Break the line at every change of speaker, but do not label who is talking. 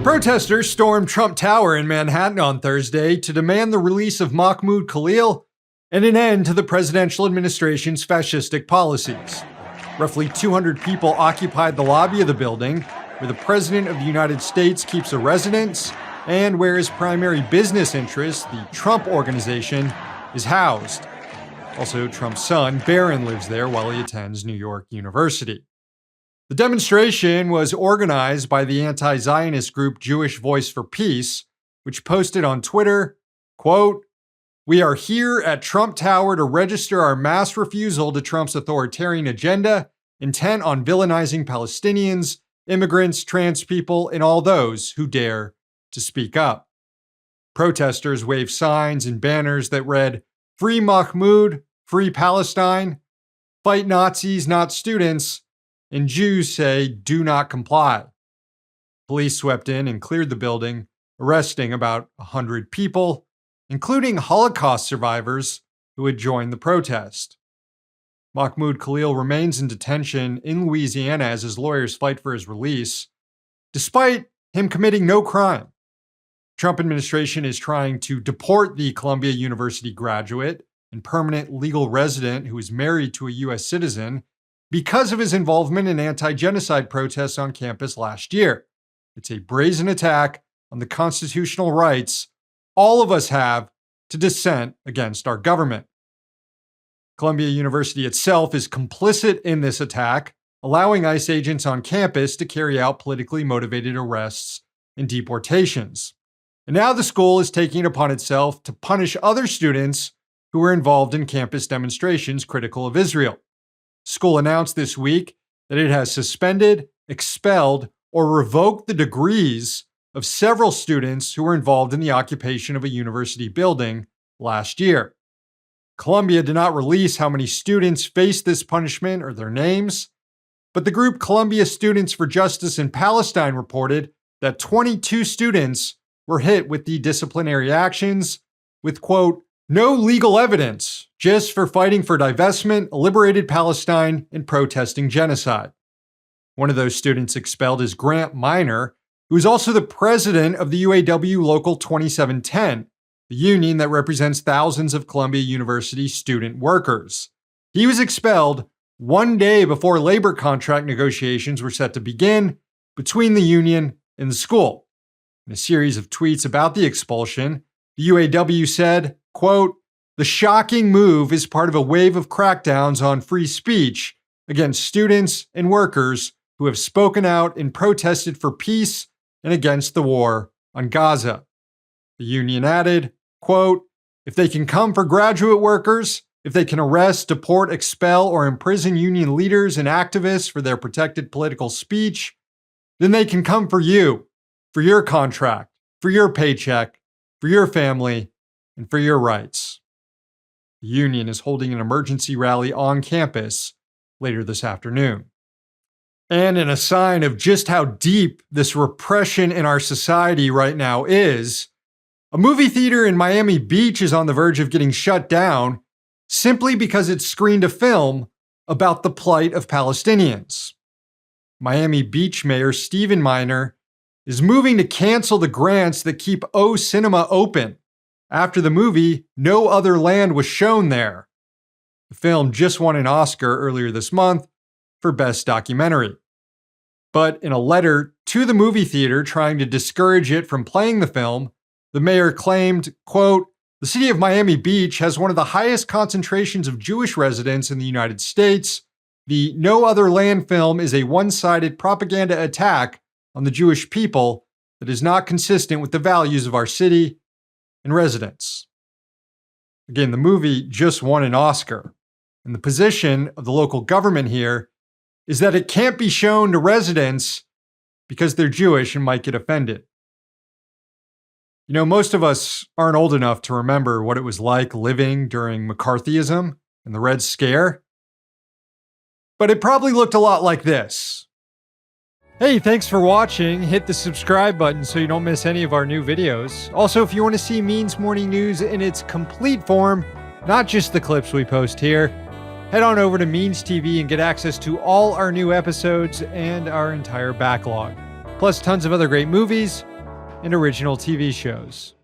Protesters stormed Trump Tower in Manhattan on Thursday to demand the release of Mahmoud Khalil and an end to the presidential administration's fascistic policies. Roughly 200 people occupied the lobby of the building, where the President of the United States keeps a residence and where his primary business interest, the Trump Organization, is housed. Also, Trump's son, Barron, lives there while he attends New York University. The demonstration was organized by the anti-Zionist group Jewish Voice for Peace, which posted on Twitter, quote, "We are here at Trump Tower to register our mass refusal to Trump's authoritarian agenda, intent on villainizing Palestinians, immigrants, trans people, and all those who dare to speak up." Protesters waved signs and banners that read, "Free Mahmoud, Free Palestine, Fight Nazis, not students," and Jews say, "Do not comply." Police swept in and cleared the building, arresting about 100 people, including Holocaust survivors who had joined the protest. Mahmoud Khalil remains in detention in Louisiana as his lawyers fight for his release, despite him committing no crime. The Trump administration is trying to deport the Columbia University graduate and permanent legal resident who is married to a U.S. citizen because of his involvement in anti-genocide protests on campus last year. It's a brazen attack on the constitutional rights all of us have to dissent against our government. Columbia University itself is complicit in this attack, allowing ICE agents on campus to carry out politically motivated arrests and deportations. And now the school is taking it upon itself to punish other students who were involved in campus demonstrations critical of Israel. The school announced this week that it has suspended, expelled, or revoked the degrees of several students who were involved in the occupation of a university building last year. Columbia did not release how many students faced this punishment or their names, but the group Columbia Students for Justice in Palestine reported that 22 students were hit with the disciplinary actions with, quote, "no legal evidence, just for fighting for divestment, a liberated Palestine, and protesting genocide." One of those students expelled is Grant Minor, who is also the president of the UAW Local 2710, the union that represents thousands of Columbia University student workers. He was expelled one day before labor contract negotiations were set to begin between the union and the school. In a series of tweets about the expulsion, the UAW said, quote, "The shocking move is part of a wave of crackdowns on free speech against students and workers who have spoken out and protested for peace and against the war on Gaza." The union added, quote, "If they can come for graduate workers, if they can arrest, deport, expel, or imprison union leaders and activists for their protected political speech, then they can come for you, for your contract, for your paycheck, for your family, and for your rights." The union is holding an emergency rally on campus later this afternoon. And in a sign of just how deep this repression in our society right now is, a movie theater in Miami Beach is on the verge of getting shut down simply because it screened a film about the plight of Palestinians. Miami Beach Mayor Stephen Minor is moving to cancel the grants that keep O Cinema open after the movie No Other Land was shown there. The film just won an Oscar earlier this month for Best Documentary. But in a letter to the movie theater trying to discourage it from playing the film, the mayor claimed, quote, "The city of Miami Beach has one of the highest concentrations of Jewish residents in the United States. The No Other Land film is a one-sided propaganda attack on the Jewish people that is not consistent with the values of our city and residents." Again, the movie just won an Oscar, and the position of the local government here is that it can't be shown to residents because they're Jewish and might get offended. You know, most of us aren't old enough to remember what it was like living during McCarthyism and the Red Scare, but it probably looked a lot like this. Hey, thanks for watching. Hit the subscribe button so you don't miss any of our new videos. Also, if you want to see Means Morning News in its complete form, not just the clips we post here, head on over to Means TV and get access to all our new episodes and our entire backlog. Plus tons of other great movies, and original TV shows.